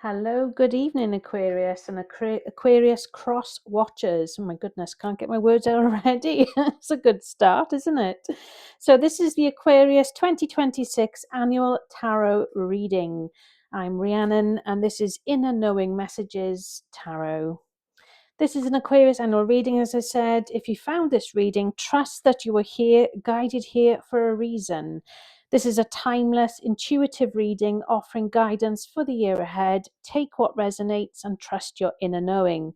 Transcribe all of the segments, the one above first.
Hello, good evening, Aquarius and Aquarius cross watchers. Oh my goodness, can't get my words out already. It's a good start, isn't it? So, this is the Aquarius 2026 annual tarot reading. I'm Rhiannon, and this is Inner Knowing Messages Tarot. This is an Aquarius annual reading, as I said. If you found this reading, trust that you were here, guided here for a reason. This is a timeless, intuitive reading offering guidance for the year ahead. Take what resonates and trust your inner knowing.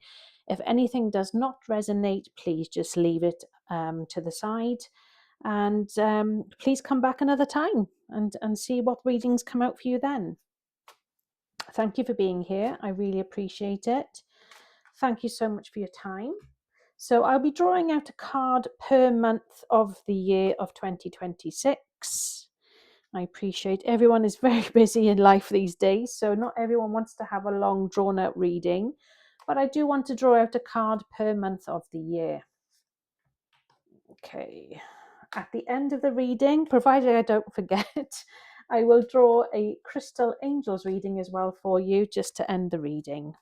If anything does not resonate, please just leave it to the side. And please come back another time and see what readings come out for you then. Thank you for being here. I really appreciate it. Thank you so much for your time. So I'll be drawing out a card per month of the year of 2026. I appreciate everyone is very busy in life these days, so not everyone wants to have a long drawn out reading, but I do want to draw out a card per month of the year. Okay, at the end of the reading, provided I don't forget, I will draw a crystal angels reading as well for you just to end the reading.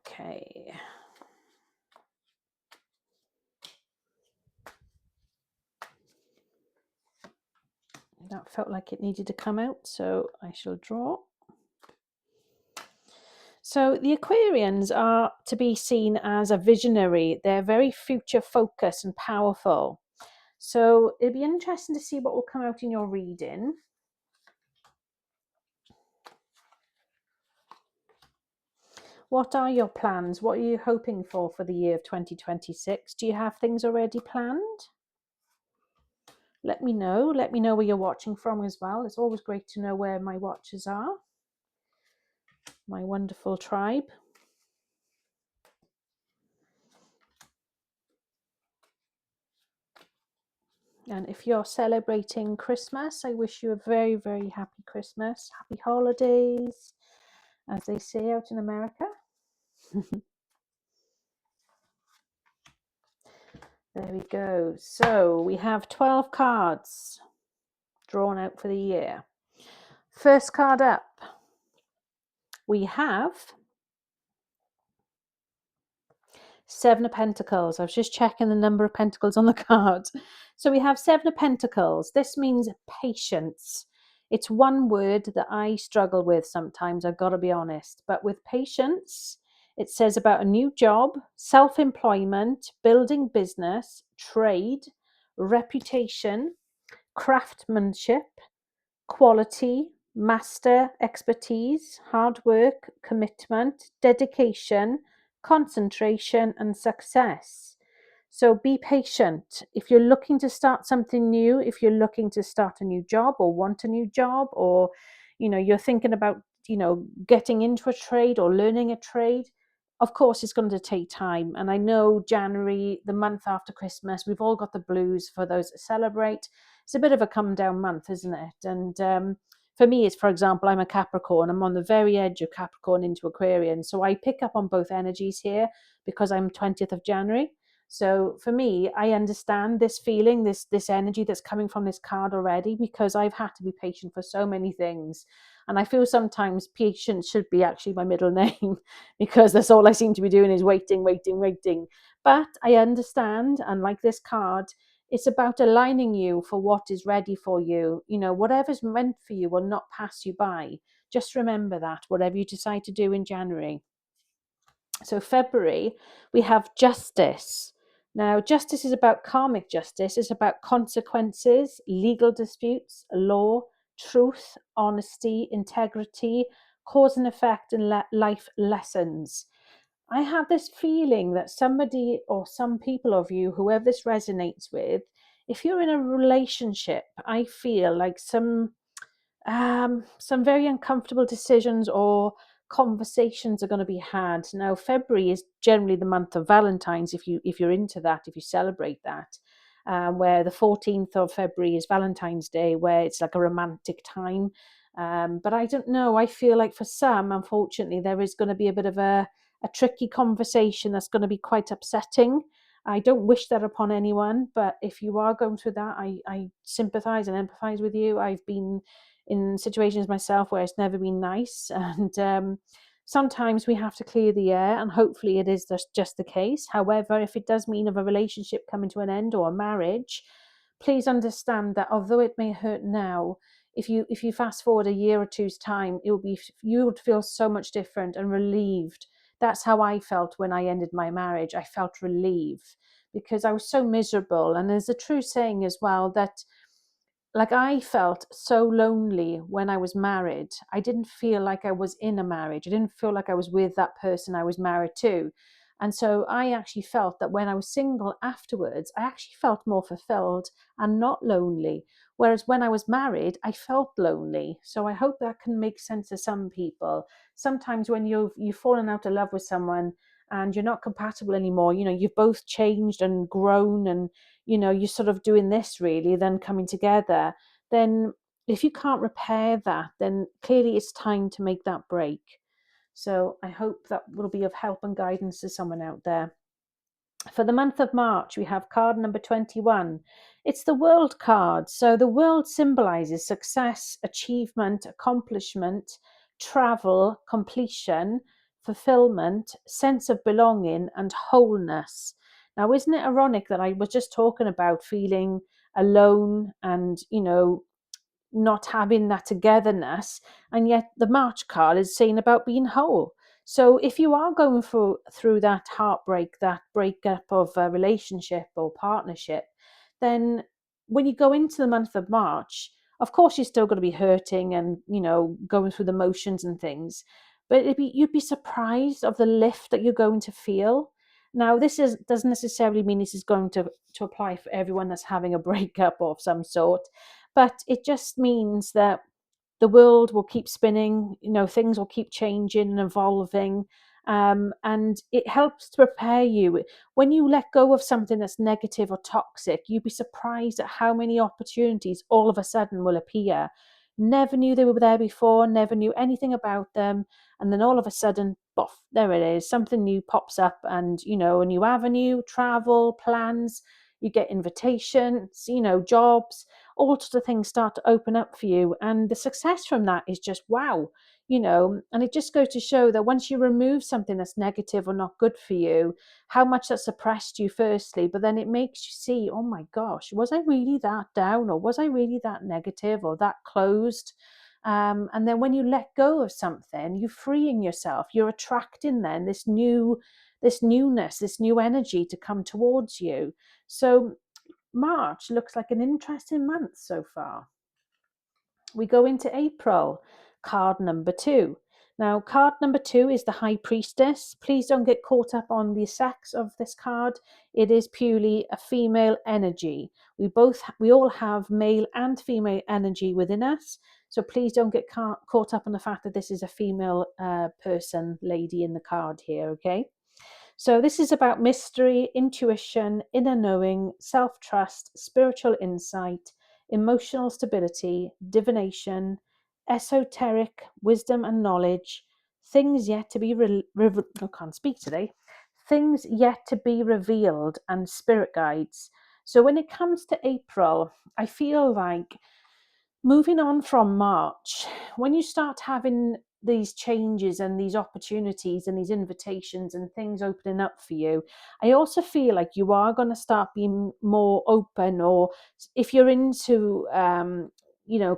Okay. That felt like it needed to come out, so I shall draw. So the Aquarians are to be seen as a visionary. They're very future focused and powerful. So it'd be interesting to see what will come out in your reading. What are your plans? What are you hoping for the year of 2026? Do you have things already planned? Let me know. Let me know where you're watching from as well. It's always great to know where my watchers are. My wonderful tribe. And if you're celebrating Christmas, I wish you a very, very happy Christmas. Happy holidays, as they say out in America. There we go. So we have 12 cards drawn out for the year. First card up, we have 7 of Pentacles. I was just checking the number of pentacles on the card. So we have 7 of Pentacles. This means patience. It's one word that I struggle with sometimes, I've got to be honest. But with patience, it says about a new job, self-employment, building business, trade, reputation, craftsmanship, quality, master, expertise, hard work, commitment, dedication, concentration, and success. So be patient. If you're looking to start something new, if you're looking to start a new job or want a new job, or you're thinking about getting into a trade or learning a trade, of course it's going to take time. And I know January, the month after Christmas, we've all got the blues for those that celebrate. It's a bit of a come down month, isn't it? And for me, it's, for example, I'm a Capricorn. I'm on the very edge of Capricorn into Aquarian. So I pick up on both energies here because I'm 20th of January. So for me, I understand this feeling, this energy that's coming from this card already, because I've had to be patient for so many things. And I feel sometimes patience should be actually my middle name because that's all I seem to be doing is waiting. But I understand, and like this card, it's about aligning you for what is ready for you. Whatever's meant for you will not pass you by. Just remember that, whatever you decide to do in January. So February, we have justice. Now, justice is about karmic justice. It's about consequences, legal disputes, law, truth, honesty, integrity, cause and effect, and life lessons. I have this feeling that somebody or some people of you, whoever this resonates with, if you're in a relationship, I feel like some very uncomfortable decisions or conversations are going to be had. Now, February is generally the month of Valentine's, if you're into that, if you celebrate that, where the 14th of February is Valentine's Day, where it's like a romantic time. But I don't know. I feel like for some, unfortunately, there is going to be a bit of a tricky conversation that's going to be quite upsetting. I don't wish that upon anyone, but if you are going through that, I sympathize and empathize with you. I've been in situations myself where it's never been nice, and sometimes we have to clear the air, and hopefully it is just the case. However, if it does mean of a relationship coming to an end or a marriage, please understand that although it may hurt now, if you fast forward a year or two's time, you would feel so much different and relieved. That's how I felt when I ended my marriage. I felt relieved because I was so miserable. And there's a true saying as well that, like, I felt so lonely when I was married. I didn't feel like I was in a marriage. I didn't feel like I was with that person I was married to. And so I actually felt that when I was single afterwards, I actually felt more fulfilled and not lonely. Whereas when I was married, I felt lonely. So I hope that can make sense to some people. Sometimes when you've fallen out of love with someone and you're not compatible anymore, you've both changed and grown, and you're sort of doing this really, then coming together, then if you can't repair that, then clearly it's time to make that break. So I hope that will be of help and guidance to someone out there. For the month of March, we have card number 21. It's the World card. So the world symbolizes success, achievement, accomplishment, travel, completion, fulfillment, sense of belonging, and wholeness. Now, isn't it ironic that I was just talking about feeling alone and, not having that togetherness, and yet the March card is saying about being whole. So if you are going through that heartbreak, that breakup of a relationship or partnership, then when you go into the month of March, of course you're still going to be hurting and going through the motions and things, but you'd be surprised of the lift that you're going to feel. Now, doesn't necessarily mean this is going to apply for everyone that's having a breakup of some sort, but it just means that the world will keep spinning, things will keep changing and evolving. And it helps to prepare you. When you let go of something that's negative or toxic, you'd be surprised at how many opportunities all of a sudden will appear. Never knew they were there before, never knew anything about them. And then all of a sudden, boff, there it is. Something new pops up, and, a new avenue, travel, plans, you get invitations, jobs, all sorts of things start to open up for you. And the success from that is just wow, and it just goes to show that once you remove something that's negative or not good for you, how much that suppressed you firstly, but then it makes you see, oh my gosh, was I really that down, or was I really that negative or that closed? And then when you let go of something, you're freeing yourself, you're attracting then this newness, this new energy to come towards you. So March looks like an interesting month so far. We go into April, card number 2. Now, card number 2 is the High Priestess. Please don't get caught up on the sex of this card. It is purely a female energy. We all have male and female energy within us. So please don't get caught up on the fact that this is a female person, lady in the card here, okay? So this is about mystery, intuition, inner knowing, self-trust, spiritual insight, emotional stability, divination, esoteric wisdom and knowledge, things yet to be I can't speak today. Things yet to be revealed, and spirit guides. So when it comes to April, I feel like moving on from March, when you start having these changes and these opportunities and these invitations and things opening up for you, I also feel like you are going to start being more open, or if you're into,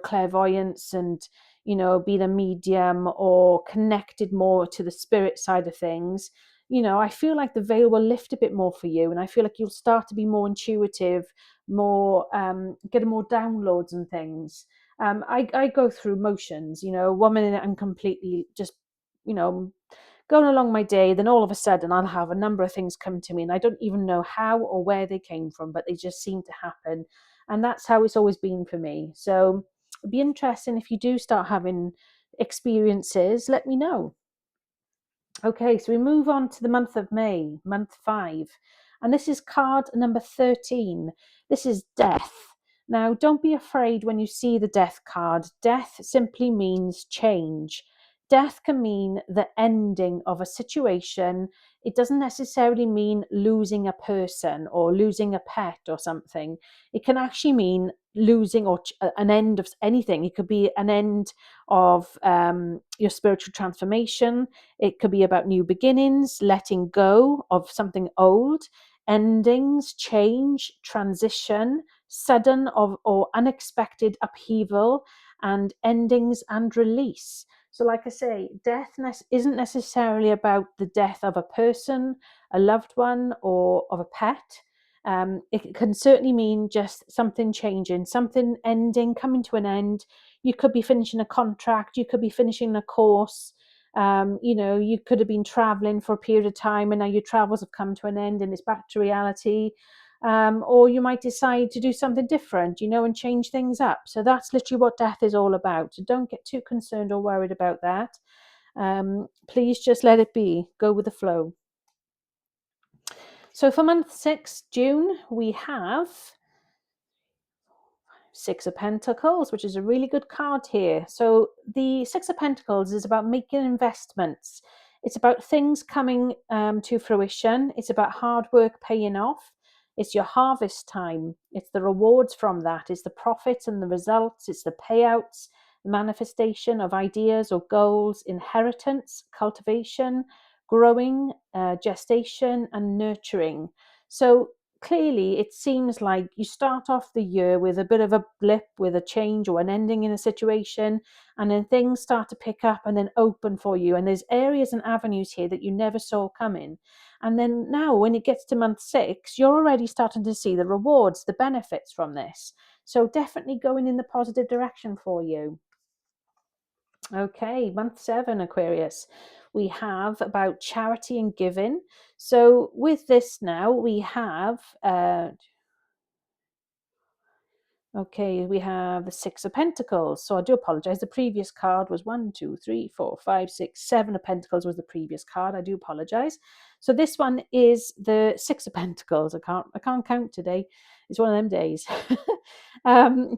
clairvoyance and, being a medium or connected more to the spirit side of things, I feel like the veil will lift a bit more for you. And I feel like you'll start to be more intuitive, more, getting more downloads and things. I go through motions, 1 minute I'm completely just, going along my day. Then all of a sudden I'll have a number of things come to me and I don't even know how or where they came from, but they just seem to happen. And that's how it's always been for me. So it'd be interesting if you do start having experiences, let me know. Okay, so we move on to the month of May, month 5. And this is card number 13. This is death. Now, don't be afraid when you see the death card. Death simply means change. Death can mean the ending of a situation. It doesn't necessarily mean losing a person or losing a pet or something. It can actually mean losing or an end of anything. It could be an end of your spiritual transformation. It could be about new beginnings, letting go of something old, endings, change, transition, sudden or unexpected upheaval, and endings and release. So, like I say, death isn't necessarily about the death of a person, a loved one, or of a pet. It can certainly mean just something changing, something ending, coming to an end. You could be finishing a contract, you could be finishing a course. You could have been traveling for a period of time and now your travels have come to an end and it's back to reality. Or you might decide to do something different, and change things up. So that's literally what death is all about. So don't get too concerned or worried about that. Please just let it be. Go with the flow. So for month 6, June, we have Six of Pentacles, which is a really good card here. So the Six of Pentacles is about making investments. It's about things coming to fruition. It's about hard work paying off. It's your harvest time. It's the rewards from that. It's the profits and the results. It's the payouts, manifestation of ideas or goals, inheritance, cultivation, growing, gestation, and nurturing. So clearly it seems like you start off the year with a bit of a blip, with a change or an ending in a situation, and then things start to pick up and then open for you, and there's areas and avenues here that you never saw coming. And then now when it gets to month 6, you're already starting to see the rewards, the benefits from this. So definitely going in the positive direction for you. Okay, month 7, Aquarius. We have about charity and giving. So with this now, we have okay, we have the Six of Pentacles. So I do apologize. The previous card was 1, 2, 3, 4, 5, 6, 7 of Pentacles was the previous card. I do apologize. So this one is the Six of Pentacles. I can't count today. It's one of them days.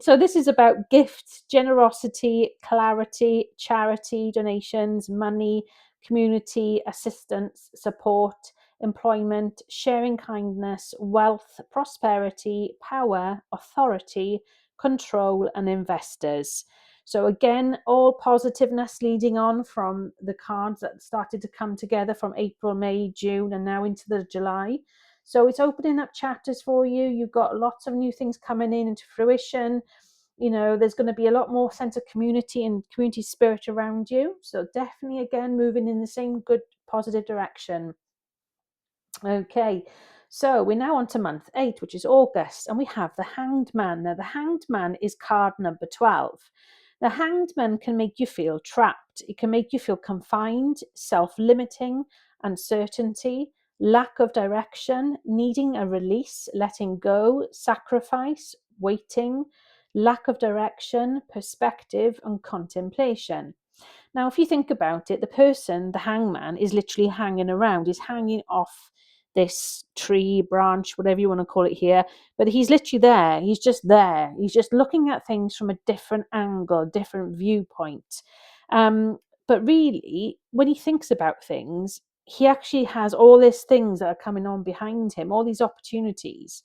So this is about gifts, generosity, clarity, charity, donations, money, community, assistance, support, employment, sharing kindness, wealth, prosperity, power, authority, control, and investors. So again, all positiveness leading on from the cards that started to come together from April, May, June, and now into the July. So it's opening up chapters for you. You've got lots of new things coming into fruition. There's going to be a lot more sense of community and community spirit around you. So definitely, again, moving in the same good, positive direction. Okay, so we're now on to month 8, which is August, and we have the Hanged Man. Now, the Hanged Man is card number 12. The Hanged Man can make you feel trapped. It can make you feel confined, self-limiting, uncertainty, lack of direction, needing a release, letting go, sacrifice, waiting, lack of direction, perspective, and contemplation. Now, if you think about it, the person, the hangman, is literally hanging around. He's hanging off this tree, branch, whatever you want to call it here. But he's literally there. He's just there. He's just looking at things from a different angle, different viewpoint. But really, when he thinks about things, he actually has all these things that are coming on behind him, all these opportunities.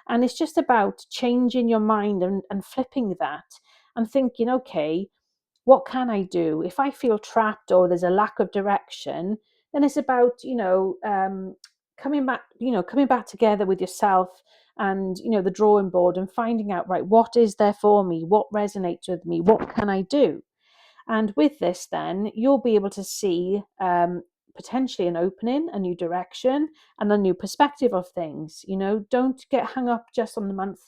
And it's just about changing your mind and flipping that and thinking, okay, what can I do? If I feel trapped or there's a lack of direction, then it's about, coming back together with yourself and, the drawing board and finding out, right, what is there for me? What resonates with me? What can I do? And with this, then you'll be able to see potentially an opening, a new direction, and a new perspective of things. Don't get hung up just on the month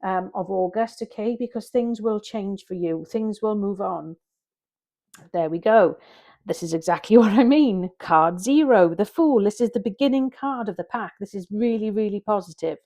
of August, okay? Because things will change for you, things will move on. There we go. This is exactly what I mean. Card 0, the Fool. This is the beginning card of the pack. This is really, really positive.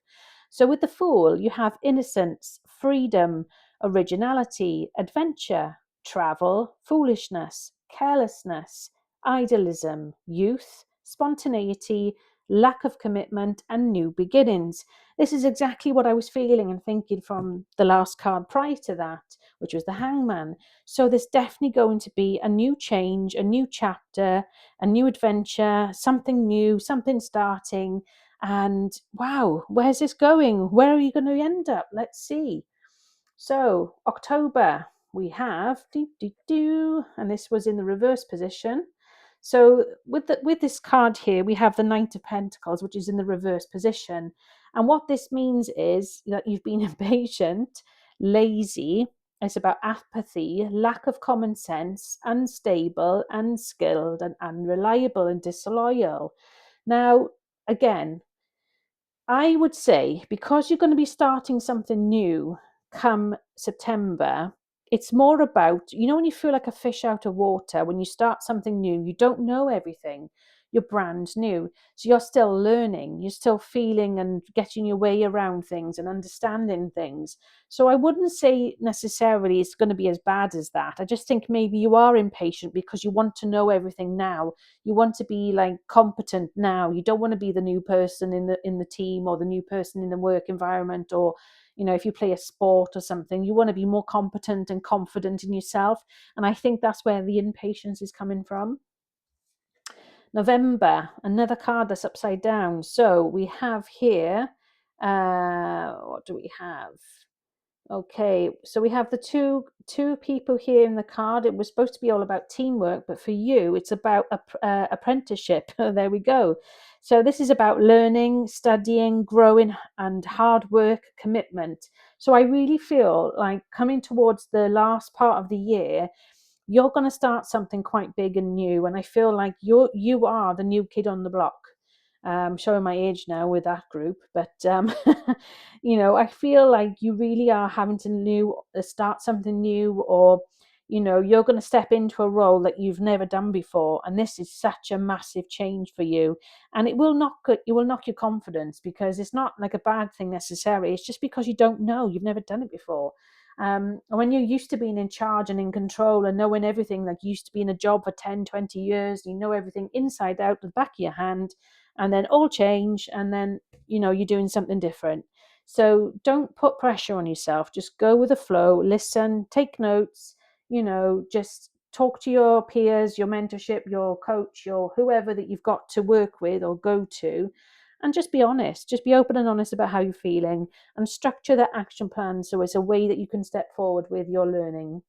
So with the Fool, you have innocence, freedom, originality, adventure, travel, foolishness, carelessness, idealism, youth, spontaneity, lack of commitment, and new beginnings. This is exactly what I was feeling and thinking from the last card prior to that, which was the Hangman. So there's definitely going to be a new change, a new chapter, a new adventure, something new, something starting. And wow, where's this going? Where are you going to end up? Let's see. So October, we have and this was in the reverse position. So with this card here, we have the Knight of Pentacles, which is in the reverse position. And what this means is that you've been impatient, lazy. It's about apathy, lack of common sense, unstable, unskilled, and unreliable and disloyal. Now, again, I would say because you're going to be starting something new come September, it's more about, when you feel like a fish out of water, when you start something new, you don't know everything. You're brand new. So you're still learning. You're still feeling and getting your way around things and understanding things. So I wouldn't say necessarily it's going to be as bad as that. I just think maybe you are impatient because you want to know everything now. You want to be like competent now. You don't want to be the new person in the team or the new person in the work environment, or if you play a sport or something, you want to be more competent and confident in yourself. And I think that's where the impatience is coming from. November, another card that's upside down. So we have here, what do we have? Okay, so we have the two people here in the card. It was supposed to be all about teamwork, but for you, it's about apprenticeship. There we go. So this is about learning, studying, growing, and hard work, commitment. So I really feel like coming towards the last part of the year, you're going to start something quite big and new, and I feel like you are the new kid on the block. Showing my age now with that group, but I feel like you really are having to start something new, or you're going to step into a role that you've never done before, and this is such a massive change for you, and it will knock your confidence, because it's not like a bad thing necessarily. It's just because you don't know, you've never done it before. When you're used to being in charge and in control and knowing everything, like you used to be in a job for 10, 20 years, you know everything inside out, the back of your hand, and then all change, and then you're doing something different. So don't put pressure on yourself. Just go with the flow, listen, take notes, just talk to your peers, your mentorship, your coach, your whoever that you've got to work with or go to, and just be honest. Just be open and honest about how you're feeling, and structure that action plan so it's a way that you can step forward with your learning.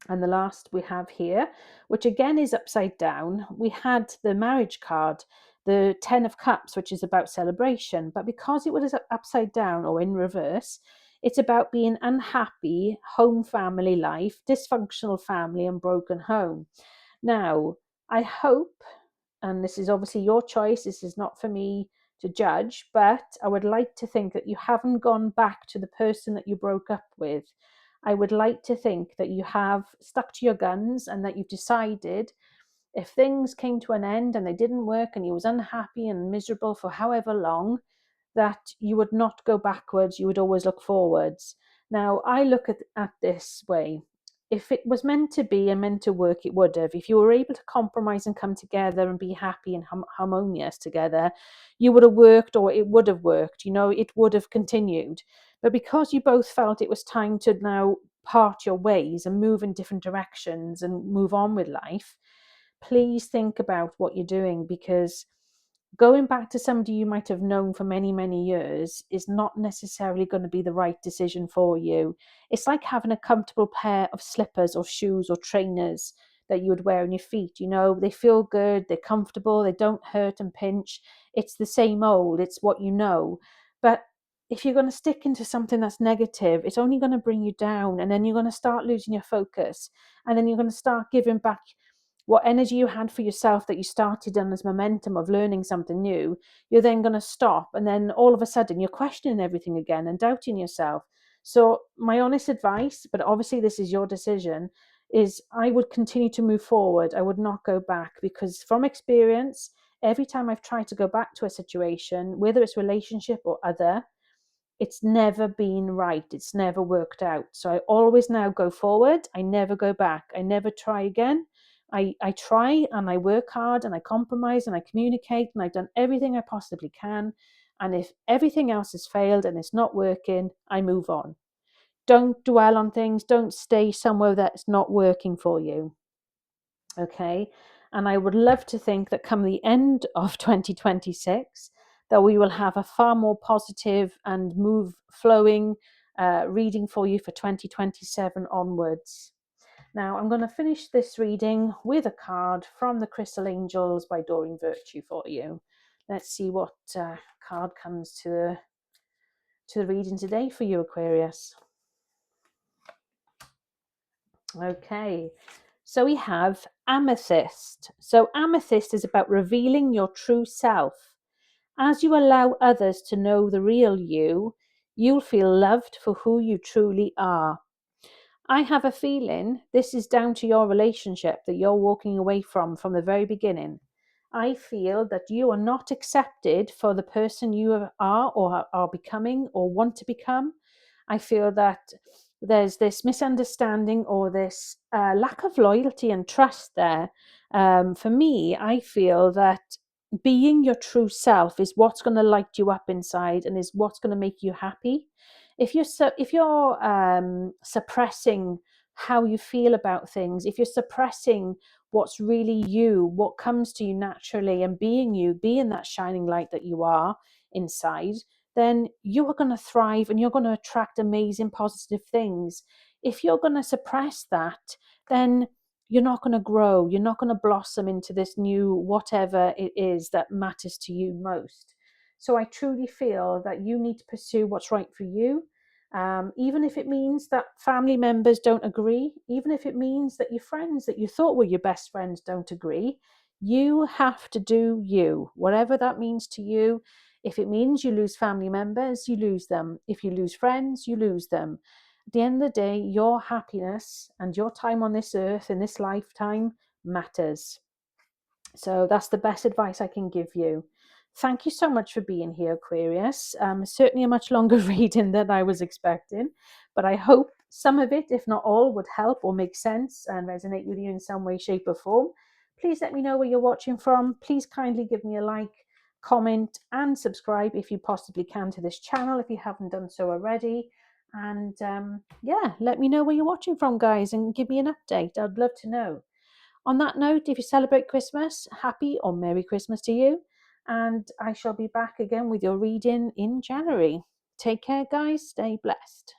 And the last we have here, which again is upside down, we had the marriage card, the 10 of Cups, which is about celebration. But because it was upside down or in reverse, it's about being unhappy, home family life, dysfunctional family, and broken home. Now, I hope, and this is obviously your choice, this is not for me to judge, but I would like to think that you haven't gone back to the person that you broke up with. I would like to think that you have stuck to your guns, and that you've decided, if things came to an end and they didn't work and you was unhappy and miserable for however long, that you would not go backwards, you would always look forwards. Now, I look at this way. If it was meant to be and meant to work, it would have. If you were able to compromise and come together and be happy and harmonious together, you would have worked, or it would have worked. It would have continued. But because you both felt it was time to now part your ways and move in different directions and move on with life, please think about what you're doing, because going back to somebody you might have known for many, many years is not necessarily going to be the right decision for you. It's like having a comfortable pair of slippers or shoes or trainers that you would wear on your feet. They feel good, they're comfortable, they don't hurt and pinch. It's the same old, it's what you know. But if you're going to stick into something that's negative, it's only going to bring you down, and then you're going to start losing your focus, and then you're going to start giving back what energy you had for yourself that you started on this momentum of learning something new. You're then going to stop, and then all of a sudden you're questioning everything again and doubting yourself. So my honest advice, but obviously this is your decision, is I would continue to move forward. I would not go back, because from experience, every time I've tried to go back to a situation, whether it's relationship or other, it's never been right. It's never worked out. So I always now go forward. I never go back. I never try again. I try, and I work hard, and I compromise, and I communicate, and I've done everything I possibly can. And if everything else has failed and it's not working, I move on. Don't dwell on things. Don't stay somewhere that's not working for you. Okay. And I would love to think that come the end of 2026, that we will have a far more positive and move flowing reading for you for 2027 onwards. Now, I'm going to finish this reading with a card from the Crystal Angels by Doreen Virtue for you. Let's see what card comes to the reading today for you, Aquarius. Okay, so we have Amethyst. So Amethyst is about revealing your true self. As you allow others to know the real you, you'll feel loved for who you truly are. I have a feeling this is down to your relationship that you're walking away from the very beginning. I feel that you are not accepted for the person you are or are becoming or want to become. I feel that there's this misunderstanding or this lack of loyalty and trust there. For me, I feel that being your true self is what's going to light you up inside and is what's going to make you happy. If you're suppressing how you feel about things, if you're suppressing what's really you, what comes to you naturally, and being that shining light that you are inside, then you are going to thrive and you're going to attract amazing positive things. If you're going to suppress that, then you're not going to grow, you're not going to blossom into this new whatever it is that matters to you most. So I truly feel that you need to pursue what's right for you. Even if it means that family members don't agree, even if it means that your friends that you thought were your best friends don't agree, you have to do you, whatever that means to you. If it means you lose family members, you lose them. If you lose friends, you lose them. At the end of the day, your happiness and your time on this earth in this lifetime matters. So that's the best advice I can give you. Thank you so much for being here, Aquarius. Certainly a much longer reading than I was expecting, but I hope some of it, if not all, would help or make sense and resonate with you in some way, shape, or form. Please let me know where you're watching from. Please kindly give me a like, comment, and subscribe if you possibly can to this channel if you haven't done so already. And yeah, let me know where you're watching from, guys, and give me an update. I'd love to know. On that note, if you celebrate Christmas, happy or Merry Christmas to you. And I shall be back again with your reading in January. Take care, guys. Stay blessed.